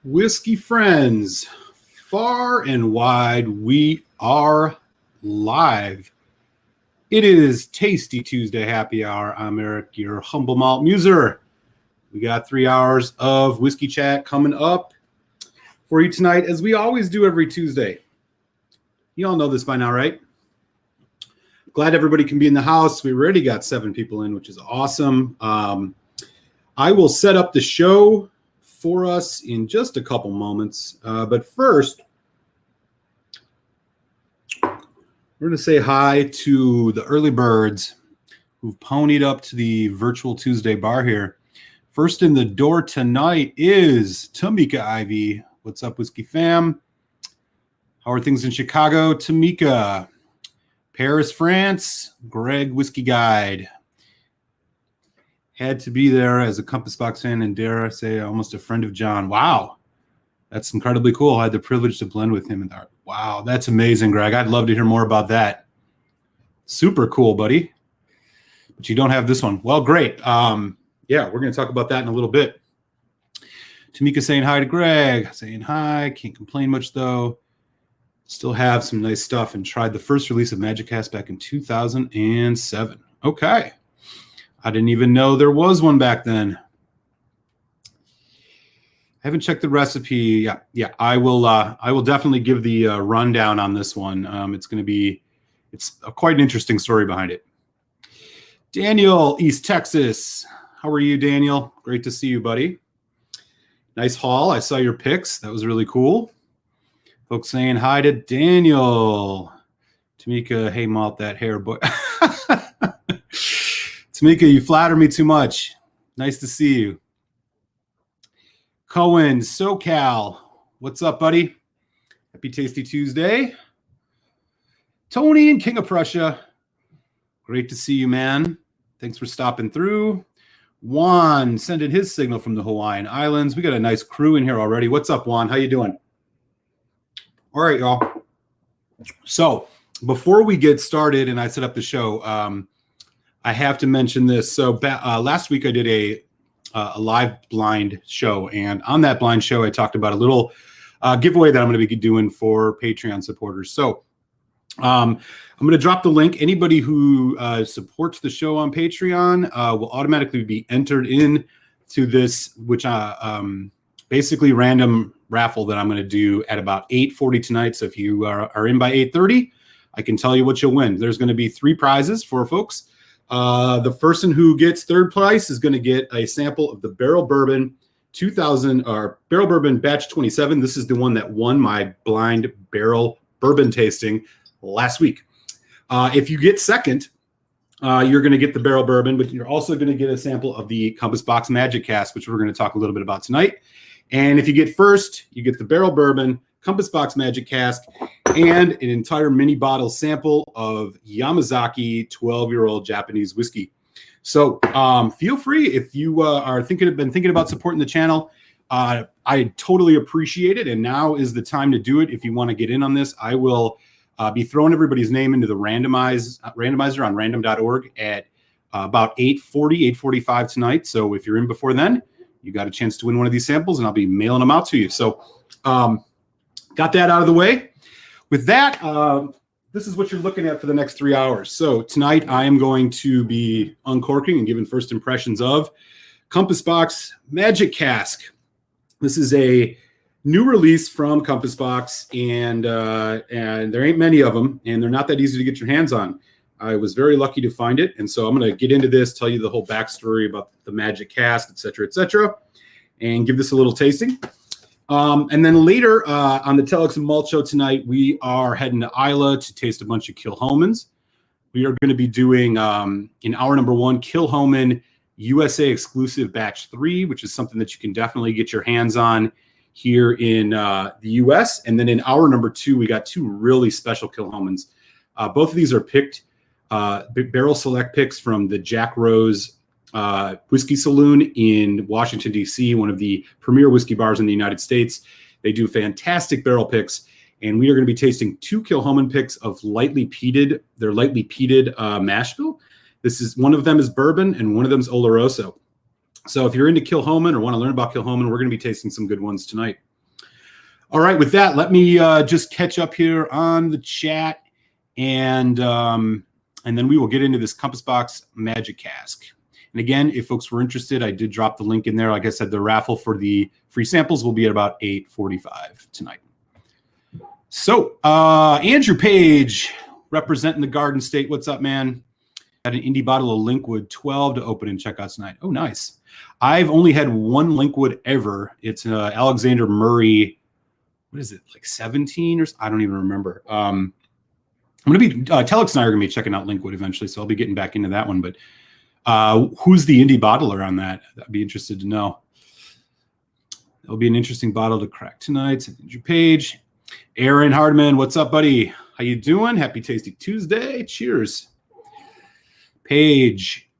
Whiskey friends, far and wide, we are live. It is Tasty Tuesday Happy Hour. I'm Eric, your humble malt muser. We got 3 hours of whiskey chat coming up for you tonight, as we always do every Tuesday. You all know this by now, right? Glad everybody can be in the house. We already got 7 people in, which is awesome. I will set up the show for us in just a couple moments. But first, we're going to say hi to the early birds who've ponied up to the virtual Tuesday bar here. First in the door tonight is Tamika Ivy. What's up, Whiskey fam? How are things in Chicago? Tamika. Paris, France. Greg, Whiskey Guide. Had to be there as a Compass Box fan and dare I say almost a friend of John. Wow. That's incredibly cool. I had the privilege to blend with him in there. Wow, that's amazing, Greg. I'd love to hear more about that. Super cool, buddy. But you don't have this one. Well, great. Yeah, we're going to talk about that in a little bit. Tamika saying hi to Greg. Saying hi. Can't complain much, though. Still have some nice stuff and tried the first release of Magic Cask back in 2007. Okay. I didn't even know there was one back then. I haven't checked the recipe. Yeah. I will definitely give the rundown on this one. It's quite an interesting story behind it. Daniel, East Texas. How are you, Daniel? Great to see you, buddy. Nice haul. I saw your pics. That was really cool. Folks saying hi to Daniel. Tamika, hey, malt that hair, boy. Tamika, you flatter me too much. Nice to see you. Cohen, SoCal. What's up, buddy? Happy Tasty Tuesday. Tony and King of Prussia. Great to see you, man. Thanks for stopping through. Juan sending his signal from the Hawaiian Islands. We got a nice crew in here already. What's up, Juan? How you doing? All right, y'all. So before we get started and I set up the show, I have to mention this. So last week I did a live blind show, and on that blind show I talked about a little giveaway that I'm going to be doing for Patreon supporters. So I'm going to drop the link. Anybody who supports the show on Patreon will automatically be entered in to this, which basically random raffle that I'm going to do at about 8:40 tonight. So if you are in by 8:30, I can tell you what you'll win. There's going to be 3 prizes for folks. The person who gets third place is going to get a sample of the Barrel Bourbon 2000 or Barrel Bourbon Batch 27. This is the one that won my blind barrel bourbon tasting last week. If you get second, you're going to get the Barrel Bourbon, but you're also going to get a sample of the Compass Box Magic Cask, which we're going to talk a little bit about tonight. And if you get first, you get the Barrel Bourbon, Compass Box Magic Cask, and an entire mini bottle sample of Yamazaki 12-year-old Japanese whiskey. So feel free if you been thinking about supporting the channel. I totally appreciate it, and now is the time to do it. If you want to get in on this, I will be throwing everybody's name into the randomizer on random.org at about 8:40, 8:45 tonight. So if you're in before then, you got a chance to win one of these samples, and I'll be mailing them out to you. So got that out of the way. With that, this is what you're looking at for the next 3 hours. So tonight I am going to be uncorking and giving first impressions of Compass Box Magic Cask. This is a new release from Compass Box, and there ain't many of them, and they're not that easy to get your hands on. I was very lucky to find it, and so I'm going to get into this, tell you the whole backstory about the Magic Cask, et cetera, and give this a little tasting. And then later on the Telex and Malt show tonight, we are heading to Isla to taste a bunch of Kilchoman's. We are going to be doing in hour number 1 Kilchoman USA exclusive batch 3, which is something that you can definitely get your hands on here in the US. And then in hour number 2, we got 2 really special Kilchoman's. Both of these are picked barrel select picks from the Jack Rose Whiskey Saloon in Washington, D.C., one of the premier whiskey bars in the United States. They do fantastic barrel picks, and we are going to be tasting 2 Kilchoman picks of lightly peated mash bill. One of them is bourbon, and one of them is Oloroso. So if you're into Kilchoman or want to learn about Kilchoman, we're going to be tasting some good ones tonight. All right, with that, let me just catch up here on the chat, and then we will get into this Compass Box Magic Cask. And again, if folks were interested, I did drop the link in there. Like I said, the raffle for the free samples will be at about 8:45 tonight. So, Andrew Page, representing the Garden State. What's up, man? Got an indie bottle of Linkwood 12 to open and check out tonight. Oh, nice. I've only had one Linkwood ever. It's Alexander Murray. What is it, like 17 or I don't even remember. I'm going to be, Telex and I are going to be checking out Linkwood eventually, so I'll be getting back into that one. But who's the indie bottler on that? I'd be interested to know. That'll be an interesting bottle to crack tonight. Andrew Page. Aaron Hardiman, what's up, buddy? How you doing? Happy Tasty Tuesday. Cheers. Page.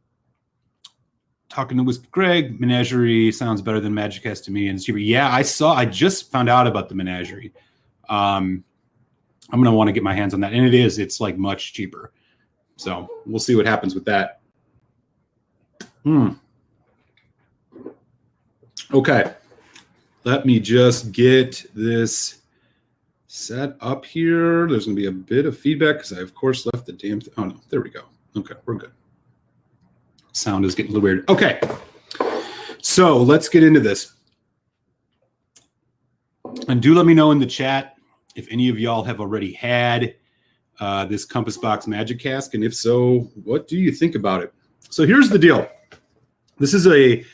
Talking to Whisky Greg, Menagerie sounds better than Magic Cask to me, and it's cheaper. Yeah, I just found out about the Menagerie. I'm going to want to get my hands on that, and it's like much cheaper. So we'll see what happens with that. Okay. Let me just get this set up here. There's going to be a bit of feedback because I, of course, left the damn thing. Oh, no. There we go. Okay, we're good. Sound is getting a little weird. Okay, so let's get into this. And do let me know in the chat if any of y'all have already had this Compass Box Magic Cask, and if so, what do you think about it? So here's the deal. This is a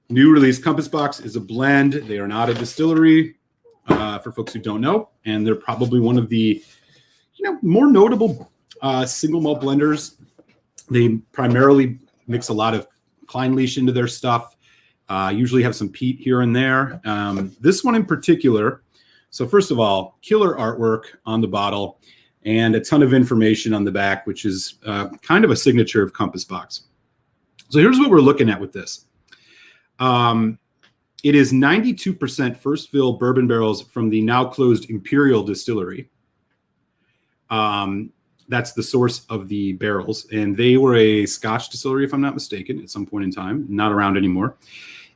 new release. Compass Box is a blend. They are not a distillery, for folks who don't know, and they're probably one of the more notable single malt blenders. They primarily mix a lot of Clynelish into their stuff. Usually have some peat here and there. This one in particular. So first of all, killer artwork on the bottle and a ton of information on the back, which is kind of a signature of Compass Box. So here's what we're looking at with this. It is 92% first fill bourbon barrels from the now closed Imperial Distillery. That's the source of the barrels. And they were a Scotch distillery, if I'm not mistaken, at some point in time, not around anymore.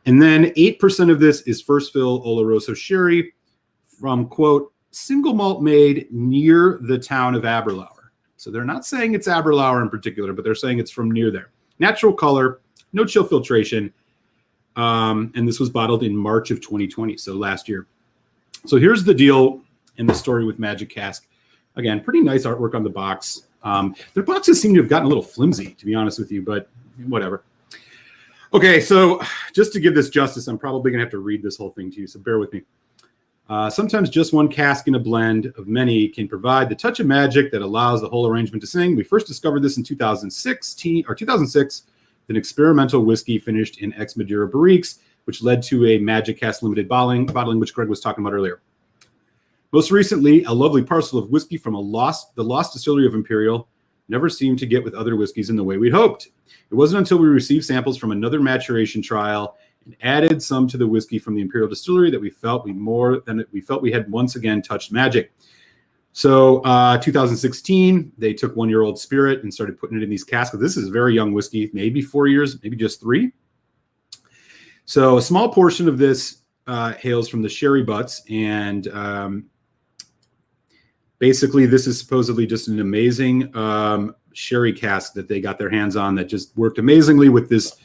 And then 8% of this is first fill Oloroso sherry from, quote, single malt made near the town of Aberlour. So they're not saying it's Aberlour in particular, but they're saying it's from near there. Natural color, no chill filtration. And this was bottled in March of 2020, so last year. So here's the deal in the story with Magic Cask. Again, pretty nice artwork on the box. Their boxes seem to have gotten a little flimsy, to be honest with you, but whatever. Okay, so just to give this justice, I'm probably going to have to read this whole thing to you, so bear with me. Sometimes just one cask in a blend of many can provide the touch of magic that allows the whole arrangement to sing. We first discovered this in 2006, an experimental whiskey finished in ex-Madeira barriques, which led to a Magic Cask limited bottling, which Greg was talking about earlier. Most recently, a lovely parcel of whiskey from the lost distillery of Imperial never seemed to get with other whiskeys in the way we'd hoped. It wasn't until we received samples from another maturation trial and added some to the whiskey from the Imperial Distillery that we felt we had once again touched magic. So 2016, they took 1-year-old spirit and started putting it in these casks. This is very young whiskey, maybe 4 years, maybe just 3. So a small portion of this hails from the sherry butts, and basically this is supposedly just an amazing sherry cask that they got their hands on that just worked amazingly with this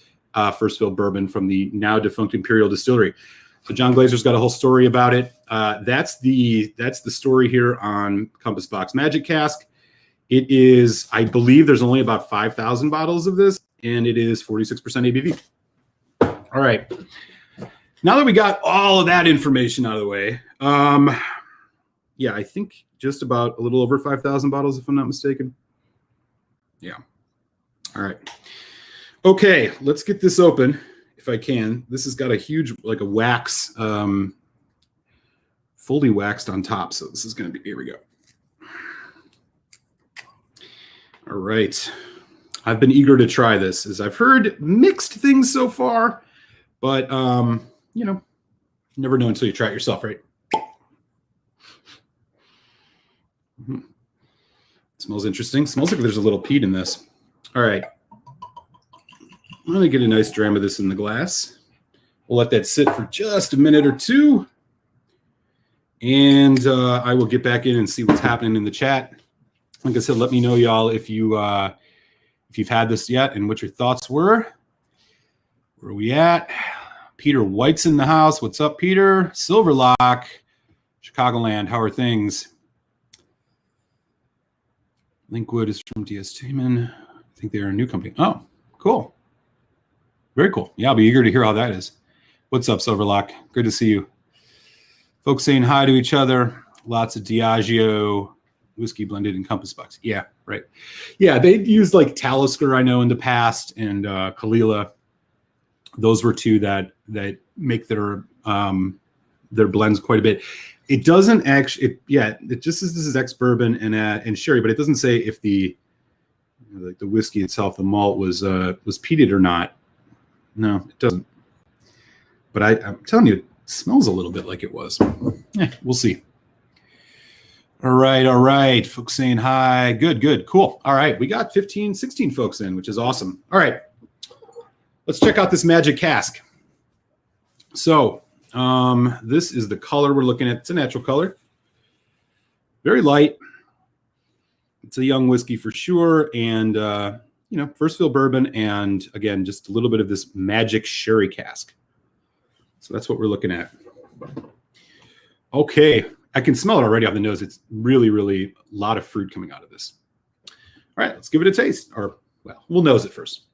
first fill bourbon from the now defunct Imperial Distillery. So John Glazer's got a whole story about it. That's the story here on Compass Box Magic Cask. It is, I believe there's only about 5,000 bottles of this, and it is 46% ABV. All right. Now that we got all of that information out of the way, yeah, I think just about a little over 5,000 bottles, if I'm not mistaken. Yeah. All right. Okay, let's get this open if I can. This has got a huge, like a wax, fully waxed on top. So this is going to be, here we go. All right. I've been eager to try this, as I've heard mixed things so far, but, you know, never know until you try it yourself, right? Mm-hmm. Smells interesting. Smells like there's a little peat in this. All right. I'm going to get a nice dram of this in the glass. We'll let that sit for just a minute or two. And I will get back in and see what's happening in the chat. Like I said, let me know, y'all, if you've had this yet and what your thoughts were. Where are we at? Peter White's in the house. What's up, Peter? Silverlock, Chicagoland. How are things? Linkwood is from DS Tayman. I think they're a new company. Oh, cool. Very cool. Yeah, I'll be eager to hear how that is. What's up, Silverlock? Good to see you. Folks saying hi to each other. Lots of Diageo whiskey blended in Compass Box. Yeah, right. Yeah, they used like Talisker, I know, in the past, and Kalila. Those were two that make their blends quite a bit. It doesn't actually. It just says this is ex-bourbon and sherry, but it doesn't say if the whiskey itself, the malt was peated or not. No, it doesn't. But I'm telling you, it smells a little bit like it was. We'll see. All right. Folks saying hi. Good, cool. All right, we got 15, 16 folks in, which is awesome. All right, let's check out this Magic Cask. So this is the color we're looking at. It's a natural color. Very light. It's a young whiskey for sure. And, first fill bourbon. And again, just a little bit of this magic sherry cask. So that's what we're looking at. Okay. I can smell it already on the nose. It's really, really a lot of fruit coming out of this. All right, let's give it a taste. Or, well, we'll nose it first.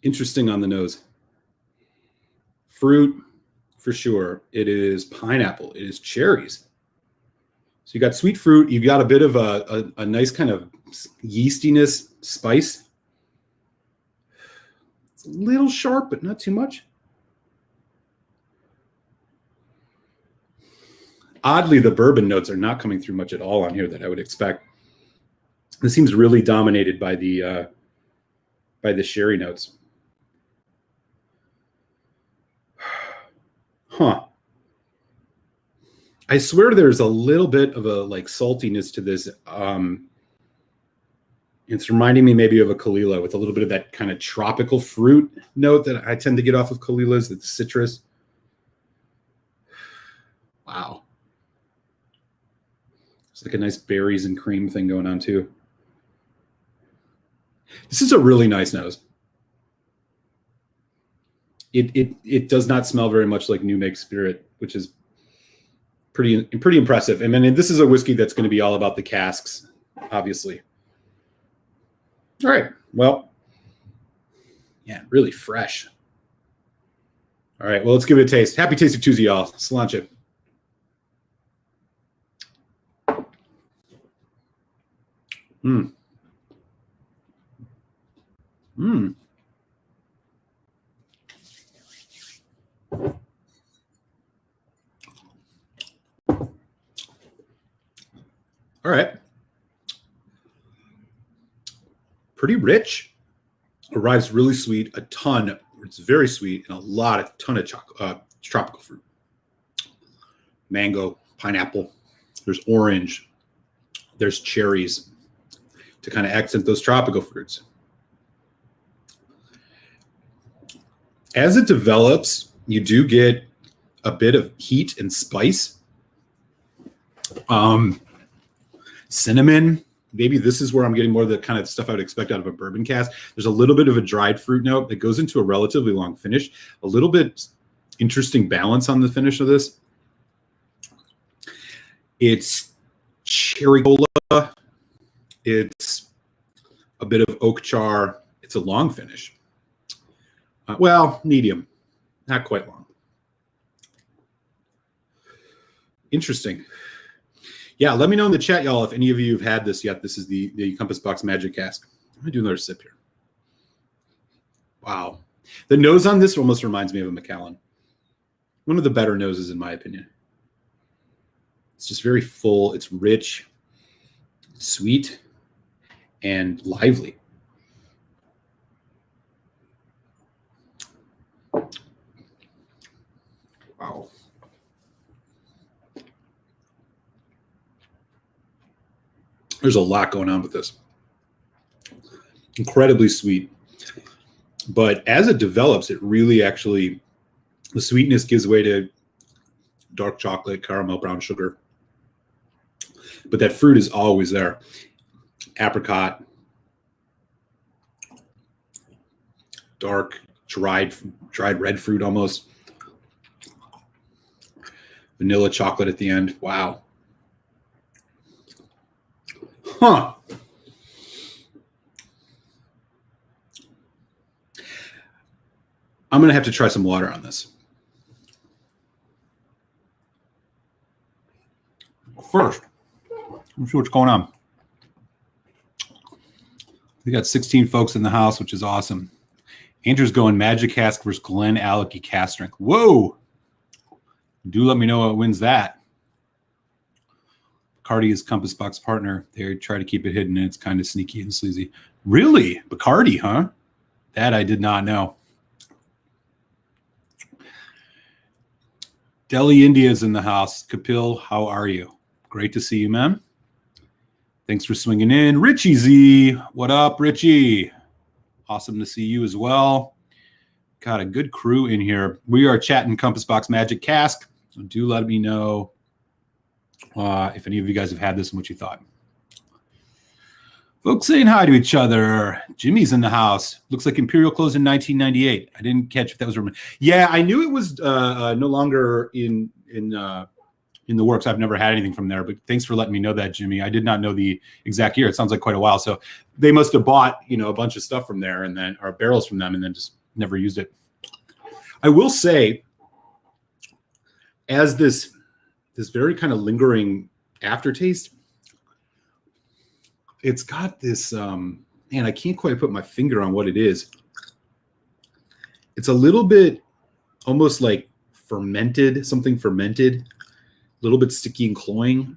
Interesting on the nose. Fruit, for sure. It is pineapple. It is cherries. So you got sweet fruit. You've got a bit of a nice kind of yeastiness, spice. It's a little sharp, but not too much. Oddly, the bourbon notes are not coming through much at all on here that I would expect. This seems really dominated by the sherry notes. Huh. I swear there's a little bit of a like saltiness to this. It's reminding me maybe of a Kalila with a little bit of that kind of tropical fruit note that I tend to get off of Kalilas, the citrus. Wow. It's like a nice berries and cream thing going on too. This is a really nice nose. It does not smell very much like New Make Spirit, which is pretty impressive. I mean, this is a whiskey that's going to be all about the casks, obviously. All right. Well, yeah, really fresh. All right. Well, let's give it a taste. Happy Tasting Tuesday, y'all. Cilantro. All right. Pretty rich. Arrives really sweet. A ton. It's very sweet and a ton of tropical fruit. Mango, pineapple. There's orange. There's cherries to kind of accent those tropical fruits. As it develops, you do get a bit of heat and spice. Cinnamon. Maybe this is where I'm getting more of the kind of stuff I would expect out of a bourbon cask. There's a little bit of a dried fruit note that goes into a relatively long finish. A little bit interesting balance on the finish of this. It's cherry cola. It's a bit of oak char. It's a long finish. Well, medium, not quite long. Interesting. Yeah, let me know in the chat, y'all, if any of you have had this yet. This is the Compass Box Magic Cask. I'm going to do another sip here. Wow. The nose on this almost reminds me of a Macallan. One of the better noses, in my opinion. It's just very full. It's rich, sweet, and lively. Wow. There's a lot going on with this. Incredibly sweet. But as it develops, it really actually, the sweetness gives way to dark chocolate, caramel, brown sugar. But that fruit is always there. Apricot, dark, dried red fruit almost. Vanilla chocolate at the end. Wow. Huh. I'm going to have to try some water on this. First, let's see what's going on. We got 16 folks in the house, which is awesome. Andrew's going Magic Cask versus Glen Allachie Cask Strength. Whoa! Do let me know what wins that. Bacardi is Compass Box partner. They try to keep it hidden, and it's kind of sneaky and sleazy. Really? Bacardi, huh? That I did not know. Delhi India's in the house. Kapil, how are you? Great to see you, man. Thanks for swinging in. Richie Z, what up, Richie? Awesome to see you as well. Got a good crew in here. We are chatting Compass Box Magic Cask. Do let me know if any of you guys have had this and what you thought. Folks saying hi to each other. Jimmy's in the house. Looks like Imperial closed in 1998. I didn't catch if that was. Yeah, I knew it was no longer in the works. I've never had anything from there, but thanks for letting me know that, Jimmy. I did not know the exact year. It sounds like quite a while. So they must have bought, a bunch of stuff from there and then, or barrels from them, and then just never used it. I will say, as this very kind of lingering aftertaste, it's got this, man, I can't quite put my finger on what it is. It's a little bit almost like fermented, something fermented, a little bit sticky and cloying.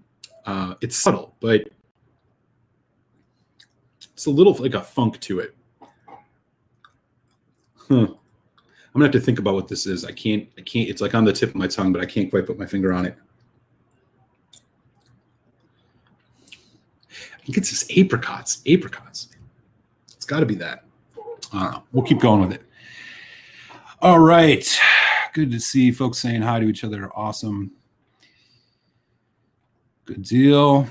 It's subtle, but it's a little like a funk to it. I'm gonna have to think about what this is. I can't, it's like on the tip of my tongue, but I can't quite put my finger on it. I think it's just apricots. It's got to be that. I don't know. We'll keep going with it. All right. Good to see folks saying hi to each other. Awesome. Good deal.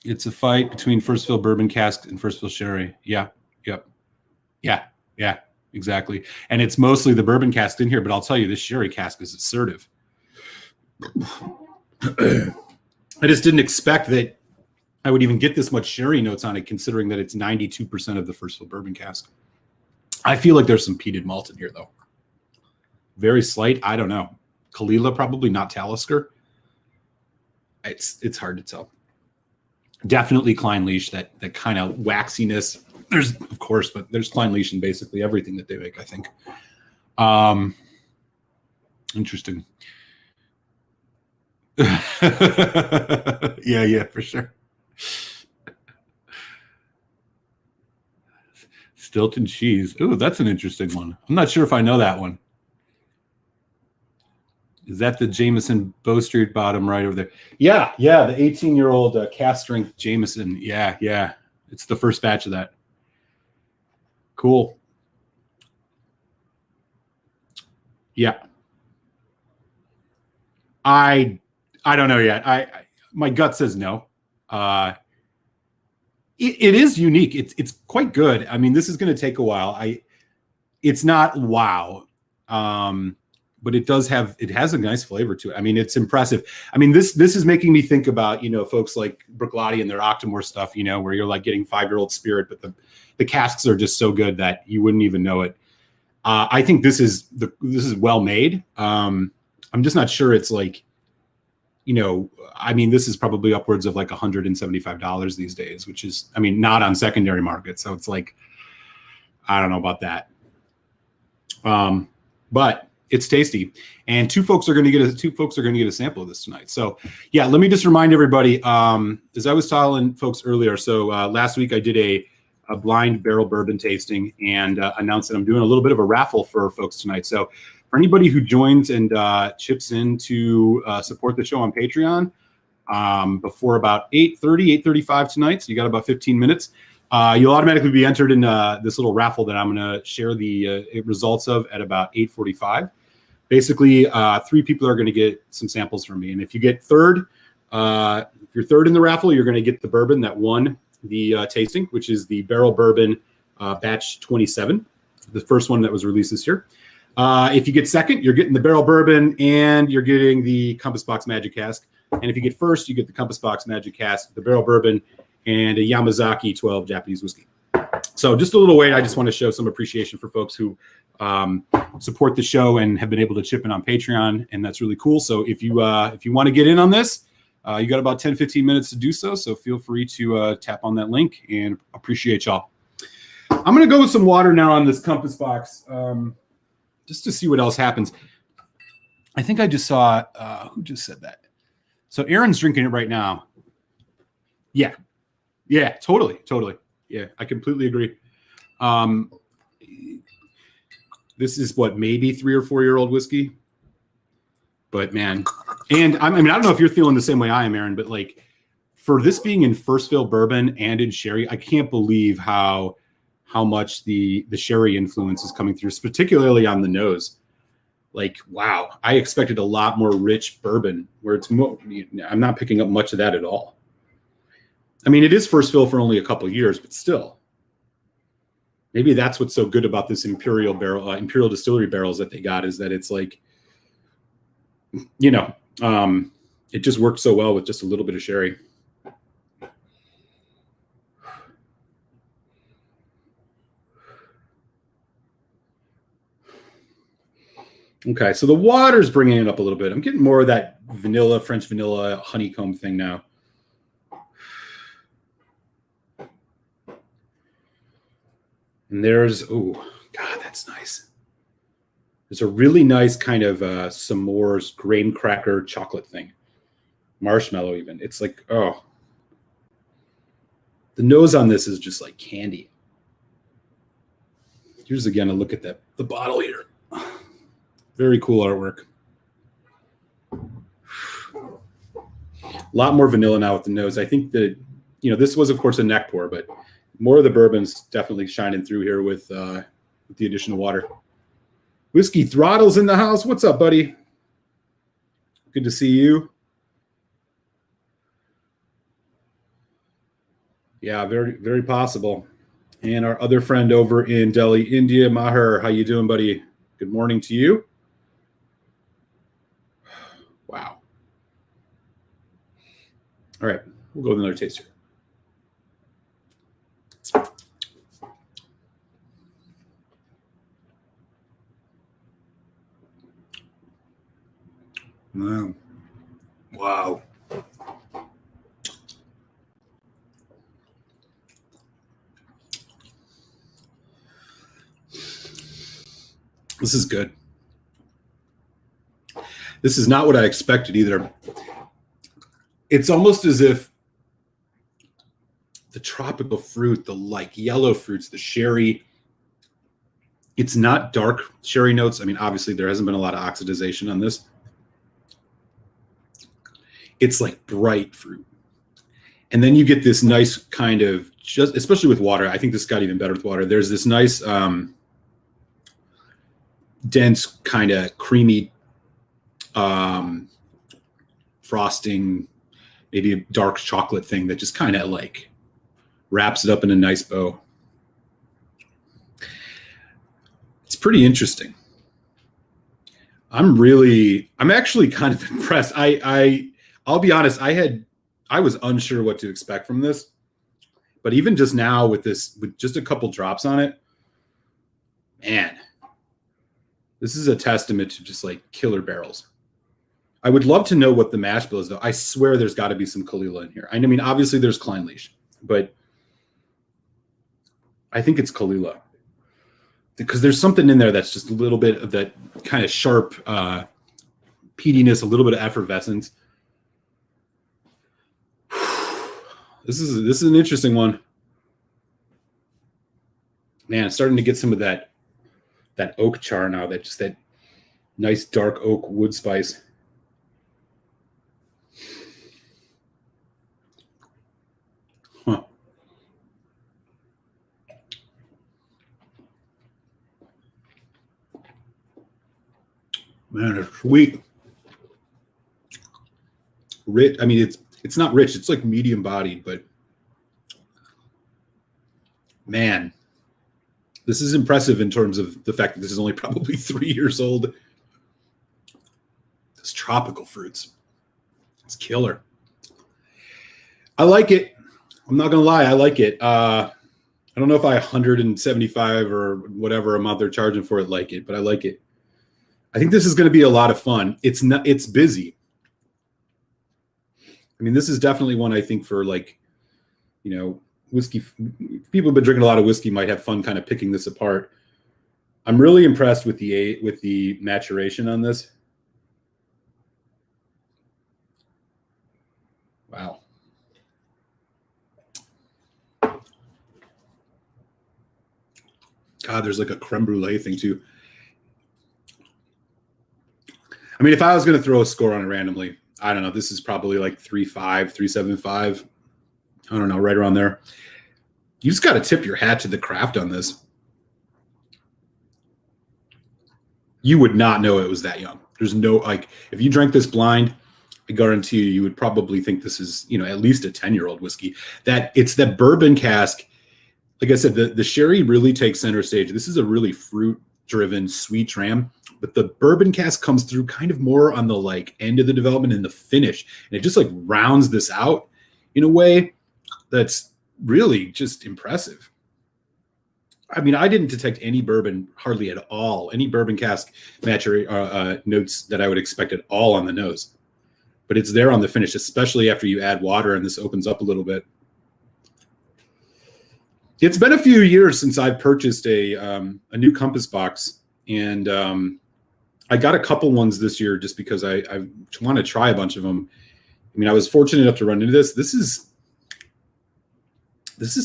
It's a fight between first fill bourbon cask and first fill sherry. Yeah. Yep. Yeah. Exactly. And it's mostly the bourbon cask in here, but I'll tell you, this sherry cask is assertive. I just didn't expect that I would even get this much sherry notes on it, considering that it's 92% of the first fill bourbon cask. I feel like there's some peated malt in here, though. Very slight. I don't know. Kalila, probably not Talisker. It's hard to tell. Definitely Clynelish, that kind of waxiness. There's, of course, but there's Clynelish in basically everything that they make, I think. Interesting. Yeah, for sure. Stilton cheese. Ooh, that's an interesting one. I'm not sure if I know that one. Is that the Jameson Bow Street bottom right over there? Yeah, the 18-year-old cask strength Jameson. Yeah. It's the first batch of that. Cool. Yeah. I don't know yet. My gut says no. It is unique. It's quite good. I mean, this is going to take a while. It's not wow, but it has a nice flavor to it. I mean, it's impressive. I mean, this is making me think about folks like Bruichladdich and their Octomore stuff. Where you're like getting 5-year-old spirit, but the casks are just so good that you wouldn't even know it. I think this is well made. I'm just not sure it's like. I mean, this is probably upwards of like $175 these days, which is, I mean, not on secondary market. So it's like, I don't know about that. But it's tasty. And two folks are going to get a sample of this tonight. So yeah, let me just remind everybody, as I was telling folks earlier. So last week I did a blind barrel bourbon tasting and announced that I'm doing a little bit of a raffle for folks tonight. So for anybody who joins and chips in to support the show on Patreon before about 8:35 tonight, so you got about 15 minutes, You'll automatically be entered in this little raffle that I'm going to share the results of at about 8:45. Basically, 3 people are going to get some samples from me. And if you get third, if you're third in the raffle, you're going to get the bourbon that won the tasting, which is the Barrel Bourbon Batch 27, the first one that was released this year. If you get second, you're getting the Barrel Bourbon and you're getting the Compass Box Magic Cask. And if you get first, you get the Compass Box Magic Cask, the Barrel Bourbon, and a Yamazaki 12 Japanese whiskey. So just a little way, I just want to show some appreciation for folks who support the show and have been able to chip in on Patreon, and that's really cool. So if you want to get in on this, you got about 10-15 minutes to do so. So feel free to tap on that link, and appreciate y'all. I'm going to go with some water now on this Compass Box, just to see what else happens. I think I just saw, who just said that? So Aaron's drinking it right now. Yeah, totally. Yeah, I completely agree. This is what, maybe 3 or 4 year old whiskey, but man, and I mean, I don't know if you're feeling the same way I am, Aaron, but like for this being in first fill bourbon and in sherry, I can't believe how much the sherry influence is coming through, particularly on the nose. Like, wow, I expected a lot more rich bourbon where it's more, I'm not picking up much of that at all. I mean, it is first fill for only a couple of years, but still. Maybe that's what's so good about this Imperial barrel, Imperial Distillery barrels that they got, is that it's like, it just worked so well with just a little bit of sherry. Okay, so the water's bringing it up a little bit. I'm getting more of that vanilla, French vanilla honeycomb thing now. And there's, oh, God, that's nice. There's a really nice kind of s'mores graham cracker chocolate thing. Marshmallow even. It's like, oh. The nose on this is just like candy. Here's again a look at the bottle here. Very cool artwork. A lot more vanilla now with the nose. I think that, this was, of course, a neck pour, but more of the bourbon's definitely shining through here with the addition of water. Whiskey Throttle's in the house. What's up, buddy? Good to see you. Yeah, very, very possible. And our other friend over in Delhi, India, Maher, how you doing, buddy? Good morning to you. Wow. All right, we'll go with another taster. Wow. This is good. This is not what I expected either. It's almost as if the tropical fruit, the like yellow fruits, the sherry, it's not dark sherry notes. I mean, obviously there hasn't been a lot of oxidization on this. It's like bright fruit. And then you get this nice kind of, just especially with water, I think this got even better with water. There's this nice dense kind of creamy frosting, maybe a dark chocolate thing that just kind of like wraps it up in a nice bow. It's pretty interesting. I'm actually kind of impressed. I'll be honest, I was unsure what to expect from this, but even just now with just a couple drops on it, man, this is a testament to just like killer barrels. I would love to know what the mash bill is, though. I swear there's got to be some Kalila in here. I mean, obviously there's Kleinleash, but I think it's Kalila because there's something in there that's just a little bit of that kind of sharp peatiness, a little bit of effervescence. This is an interesting one. Man, it's starting to get some of that oak char now, that nice dark oak wood spice. Huh. Man, it's sweet. Rich. I mean, it's not rich. It's like medium bodied, but man, this is impressive in terms of the fact that this is only probably 3 years old. Those tropical fruits. It's killer. I like it. I'm not going to lie. I like it. I don't know if I 175 or whatever amount they're charging for it like it, but I like it. I think this is going to be a lot of fun. It's busy. I mean, this is definitely one I think for like, you know, whiskey. People who've been drinking a lot of whiskey might have fun kind of picking this apart. I'm really impressed with the maturation on this. Wow. God, there's like a creme brulee thing too. I mean, if I was going to throw a score on it randomly, I don't know. This is probably like 3.5, 3.75. I don't know, right around there. You just got to tip your hat to the craft on this. You would not know it was that young. There's no, like, if you drank this blind, I guarantee you would probably think this is, you know, at least a 10-year-old whiskey. That it's that bourbon cask. Like I said, the sherry really takes center stage. This is a really fruit-driven, sweet dram. But the bourbon cask comes through kind of more on the like end of the development and the finish. And it just like rounds this out in a way that's really just impressive. I mean, I didn't detect any bourbon hardly at all, any bourbon cask notes that I would expect at all on the nose. But it's there on the finish, especially after you add water and this opens up a little bit. It's been a few years since I've purchased a new compass box, and I got a couple ones this year just because I want to try a bunch of them. I mean, I was fortunate enough to run into this. This is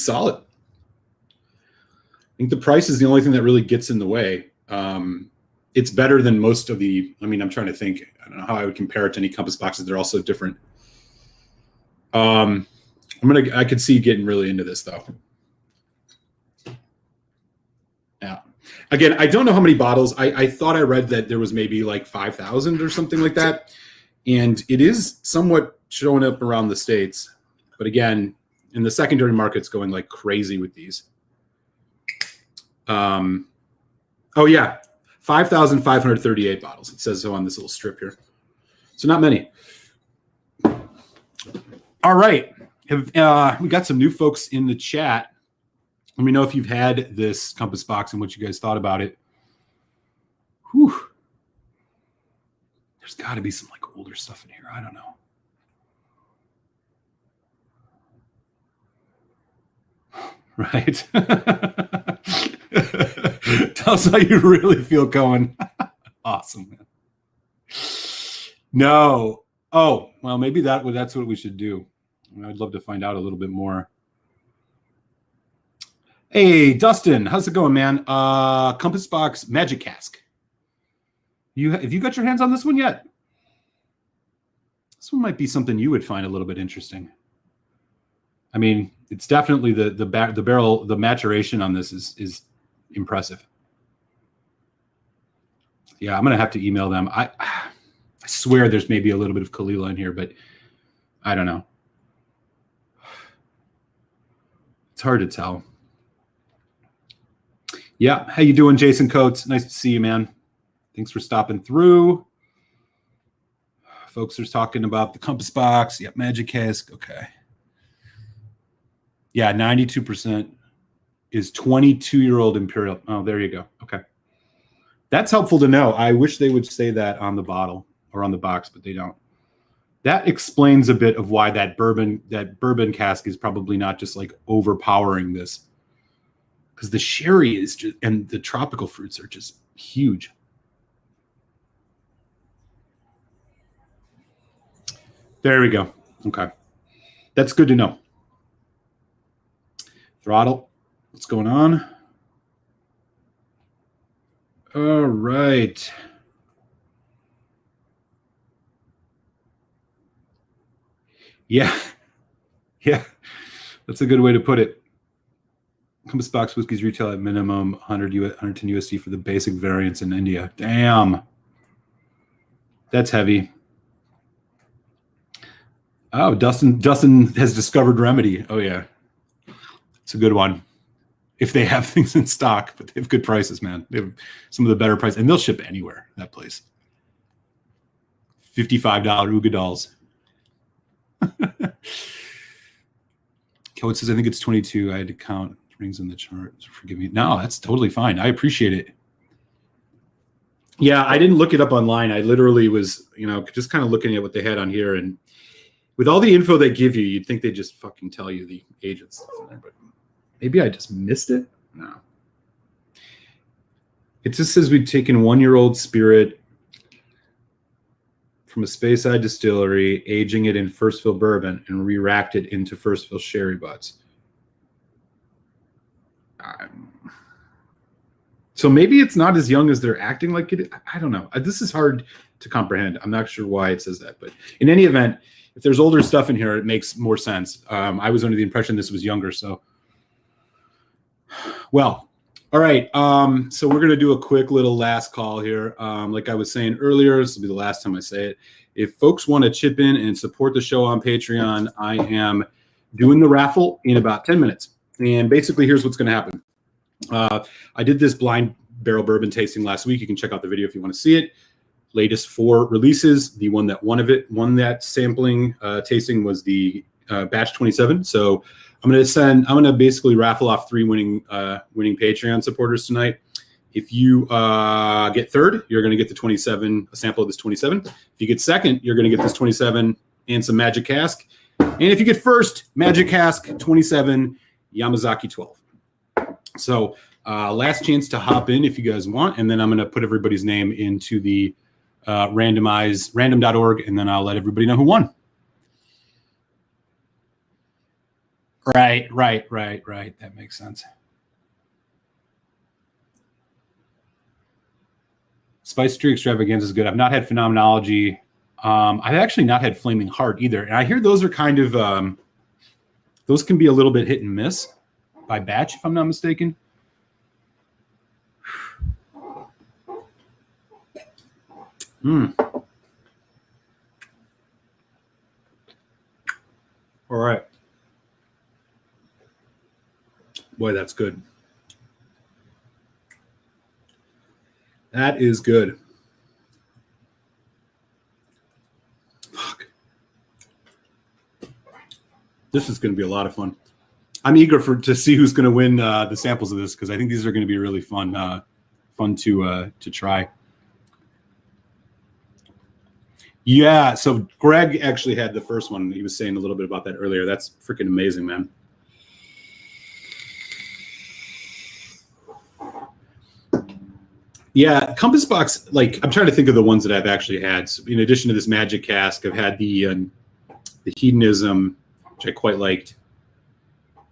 solid. I think the price is the only thing that really gets in the way. It's better than most of the, I mean, I'm trying to think. I don't know how I would compare it to any compass boxes. They're all so different. I could see getting really into this though. Yeah. Again, I don't know how many bottles. I thought I read that there was maybe like 5,000 or something like that. And it is somewhat showing up around the States. But again, in the secondary market's going like crazy with these. Oh yeah, 5,538 bottles. It says so on this little strip here. So not many. All right. We got some new folks in the chat. Let me know if you've had this compass box and what you guys thought about it. Whew. There's got to be some like older stuff in here. I don't know. Right. Tell us how you really feel, Cohen. Awesome, man. No. Oh, well, maybe that's what we should do. I'd love to find out a little bit more. Hey, Dustin, how's it going, man? Compass Box Magic Cask. Have you got your hands on this one yet? This one might be something you would find a little bit interesting. I mean, it's definitely the barrel, the maturation on this is impressive. Yeah, I'm gonna have to email them. I swear there's maybe a little bit of Kalila in here, but I don't know. It's hard to tell. Yeah, how you doing, Jason Coates? Nice to see you, man. Thanks for stopping through. Folks are talking about the compass box. Yep, Magic Cask. Okay. Yeah, 92% is 22-year-old Imperial. Oh, there you go. Okay. That's helpful to know. I wish they would say that on the bottle or on the box, but they don't. That explains a bit of why that bourbon cask is probably not just like overpowering this. Because the sherry is just, and the tropical fruits are just huge. There we go. Okay. That's good to know. Throttle. What's going on? All right. Yeah. Yeah. That's a good way to put it. Compass Box whiskeys retail at minimum 110 USD for the basic variants in India. Damn. That's heavy. Oh, Dustin has discovered Remedy. Oh yeah, it's a good one. If they have things in stock, but they have good prices, man. They have some of the better prices, and they'll ship anywhere. That place. $55 Ugadals. Code says I think it's 22. I had to count rings in the chart. So forgive me. No, that's totally fine. I appreciate it. Yeah, I didn't look it up online. I literally was, just kind of looking at what they had on here, and with all the info they give you, you'd think they just fucking tell you the age and stuff in there, but maybe I just missed it. No. It just says we've taken 1-year-old spirit from a Speyside distillery, aging it in first fill bourbon, and re-racked it into first fill sherry butts. So maybe it's not as young as they're acting like it. I don't know. This is hard to comprehend. I'm not sure why it says that, but in any event, if there's older stuff in here, it makes more sense. I was under the impression this was younger. So, well, all right. So we're going to do a quick little last call here. Like I was saying earlier, this will be the last time I say it. If folks want to chip in and support the show on Patreon, I am doing the raffle in about 10 minutes. And basically, here's what's going to happen. I did this blind barrel bourbon tasting last week. You can check out the video if you want to see it. Latest 4 releases. The one that won that sampling tasting was the batch 27. So I'm going to basically raffle off 3 winning Patreon supporters tonight. If you get third, you're going to get the 27, a sample of this 27. If you get second, you're going to get this 27 and some Magic Cask. And if you get first, Magic Cask 27, Yamazaki 12. So last chance to hop in if you guys want, and then I'm going to put everybody's name into the random.org, and then I'll let everybody know who won. Right. That makes sense. Spice Tree Extravaganza is good. I've not had Phenomenology. I've actually not had Flaming Heart either. And I hear those are kind of, those can be a little bit hit and miss by batch, if I'm not mistaken. All right. Boy, that's good. That is good. Fuck. This is going to be a lot of fun. I'm eager to see who's going to win the samples of this, because I think these are going to be really fun to try. Yeah, so Greg actually had the first one. He was saying a little bit about that earlier. That's freaking amazing, man. Yeah, Compass Box, like, I'm trying to think of the ones that I've actually had. So in addition to this Magic Cask, I've had the Hedonism, which I quite liked.